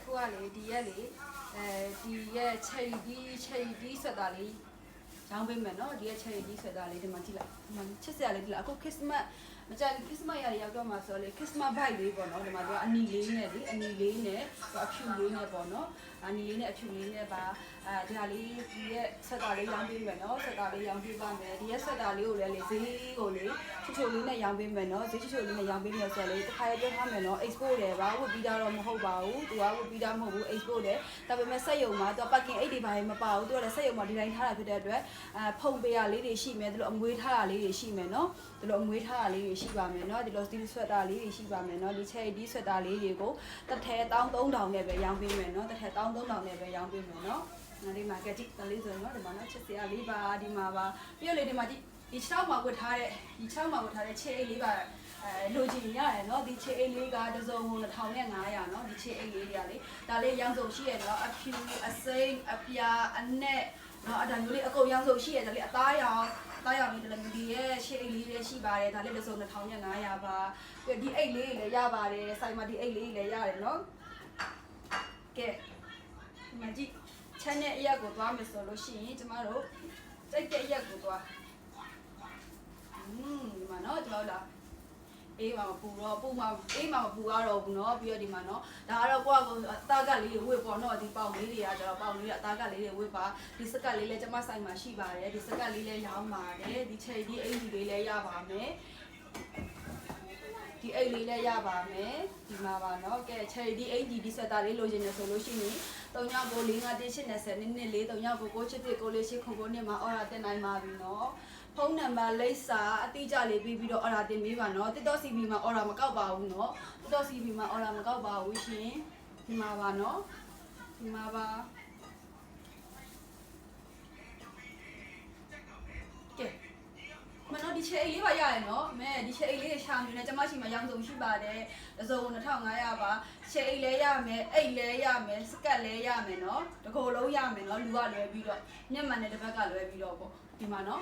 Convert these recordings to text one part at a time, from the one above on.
ခုကလေဒီရက်လေဒီရဲ့ချိန်ဒီဆက်တာလေးရောင်းပေးမယ်နော်ဒီရဲ့ချိန်ဒီဆက်တာလေးဒီမှာကြည့်လိုက်ဒီမှာချစ်စရာလေးဒီလားအခုခရစ်စမတ်မကြခရစ်စမတ်ရရောက်တော့မှာဆိုလေခရစ်စမတ်ဘိုက်လေးပေါ့နော်ဒီမှာတော့အနီလေးနဲ့လေအနီလေးနဲ့အဖြူလေးနဲ့ပေါ့နော်အနီလေးနဲ့အဖြူလေးနဲ့ပါဒီဟာလေးဒီရဲ့ဆက်တာလေးရောင်းပေးမယ်နော်ဆက်တာလေးရောင်းပေးပါမယ်ဒီရဲ့ဆက်တာလေးကိုလည်းလေဈေးကိုလေချိုလေးနဲ့ရောင်းပေးမယ်နော်ဈေးချိုလေးနဲ့ရောင်းပေးမယ်ဆိုတော့လေတစ်ခါရပြောထားမယ်နော် export တယ်ပါဝတ်ပြီးတော့မဟုတ်ပါဘူးသူကဝတ်ပြီးတော့မဟုတ်ဘူး export တယ်ဒါပေမဲ့စက်ရုံမှာသူက parking အိတ်တွေပါမပါဘူးသူကလည်းစက်ရုံမှာဒီတိုင်းထားတာဖြစ်တဲ့အတွက်ဖုံပေးရလေးတွေရှိမယ်သူတို့အမွေးထားတာလေးတွေရှိမယ်နော်ဒီလိုအမွေးထားတာလေးတွေရှိပါမယ်နော်ဒီလိုစတီးဆွက်တာလေးတွေရှိပါမယ်နော်ဒီချယ်ဒီဆွက်တာလေးတွေကိုတစ်ထည်13000နဲ့ပဲရောင်းပေးမယ်နော်တစ်ထည်13000နဲ့ပဲရောင်းပေးမယ်နော်ဒီမှာကတိတလေးဆိုတော့ဒီမှာနော်ချက်စရာလေးပါဒီမှာပါပြီးတော့လေဒီမှာဒီ6မှာဝတ်ထားတဲ့ချေအိတ်လေးပါလိုချင်ရတယ်နော်ဒီချေအိတ်လေးကတစ်စုံ2500နော်ဒီချေအိတ်လေးတွေကလေဒါလေးရောင်းစုံရှိရနော်အဖြူအစိမ်းအပြာအနက်နော်အဲ့ဒါမျိုးလေးအကုန်ရောင်းစုံရှိရဒါလေးအသားရောင်လေးတလည်းဒီရဲ့ချေအိတ်လေးတွေရှိပါတယ်ဒါလေးတစ်စုံ2500ပါပြီးဒီအိတ်လေးတွေလည်းရပါတယ်ဆိုင်မှာဒီအိတ်လေးတွေလည်းရတယ်နော်ကဲဒီမှာကြည့်ချမ်းတဲ့အရက်ကိုသွားမယ်ဆိုလို့ရှိရင်ကျမတို့စိတ်တဲ့အရက်ကိုသွားဒီမှာနော်ကျွန်တော်လာအေးမှာပူတော့ပူမှာအေးမှာပူရတော့ဘူးเนาะပြီးတော့ဒီမှာเนาะဒါကတော့ကိုယ့်အသားကလေးတွေဝစ်ပေါ့เนาะဒီပေါင်လေးတွေကကျတော့ပေါင်လေးကအသားကလေးတွေဝစ်ပါဒီစကတ်လေးလည်းကျွန်မဆိုင်မှာရှိပါတယ်ဒီစကတ်လေးလည်းရောင်းပါတယ်ဒီချယ်ဒီအိမ်ကြီးလေးလည်းရပါမယ်ဒီအိတ်လေးလည်းရပါမယ်ဒီမှာပါเนาะကဲချယ်ဒီအိမ်ကြီးဒီဆက်တာလေးလိုချင်တယ်ဆိုလို့ရှိရင်39951890နည်း3999986998နဲ့မှာအော်ဒါတင်နိုင်ပါပြီเนาะဖုန်းနံပါတ်လိပ်စာအတိအကျလေးပြီးတော့အော်ဒါတင်ပေးပါเนาะ TikTok CB မှာအော်ဒါမကောက်ပါဘူးเนาะ TikTok CB မှာအော်ဒါမကောက်ပါဘူးရှင်ဒီမှာပါเนาะဒီမှာပါကဲမနော်ဒီချေအိတ်လေးပါရရเนาะမဲဒီချေအိတ်လေးရှာနေတယ်ကျမရှိမှာရောင်းစုံရှိပါတယ်တစ်စုံ2500ပါချေအိတ်လည်းရမယ်အိတ်လည်းရမယ်စကတ်လည်းရမယ်เนาะတကိုယ်လုံးရမယ်เนาะလူကလွယ်ပြီးတော့ညက်မှန်တဲ့တစ်ဘက်ကလွယ်ပြီးတော့ပေါ့ဒီမှာเนาะ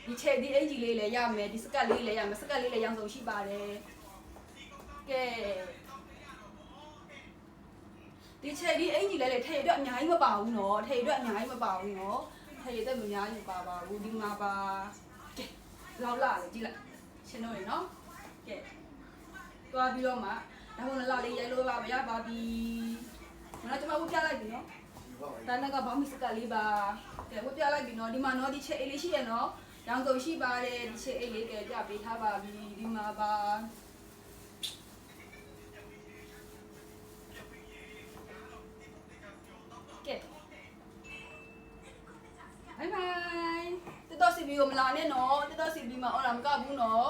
ဒီချေဒီအင်ဂျီလေးလည်းရမယ်ဒီစကတ်လေးလည်းရမယ်စကတ်လေးလည်းရောင်းစုံရှိပါတယ်ကဲဒီချေဒီအင်ဂျီလေးလည်းထည့်အတွက်အများကြီးမပါဘူးเนาะထည့်အတွက်အများကြီးမပါဘူးเนาะထည့်အတွက်မများကြီးပါပါဘူးဒီမှာပါကဲလောက်လာလေကြည့်လိုက်ရှင်းတော့လေเนาะကဲသွားပြီးတော့မှဒါမှမဟုတ်လာလေးရိုက်လို့ပါမရပါပြီမနော်ကျွန်မဝတ်ပြလိုက်ပြီเนาะဒါနဲ့ကဘောင်းမီစကတ်လေးပါကဲဝတ်ပြလိုက်ပြီเนาะဒီမှာเนาะဒီချေအေးလေးရှိရเนาะရောင်စုံရှိပါတယ်ဒီချေအိတ်လေးကပြပေးထားပါပြီဒီမှာပါကဲဘိုင်ဘိုင်TikTok CB ကိုမလာနဲ့နော်TikTok CB မှာအော်လာမကဘူးနော်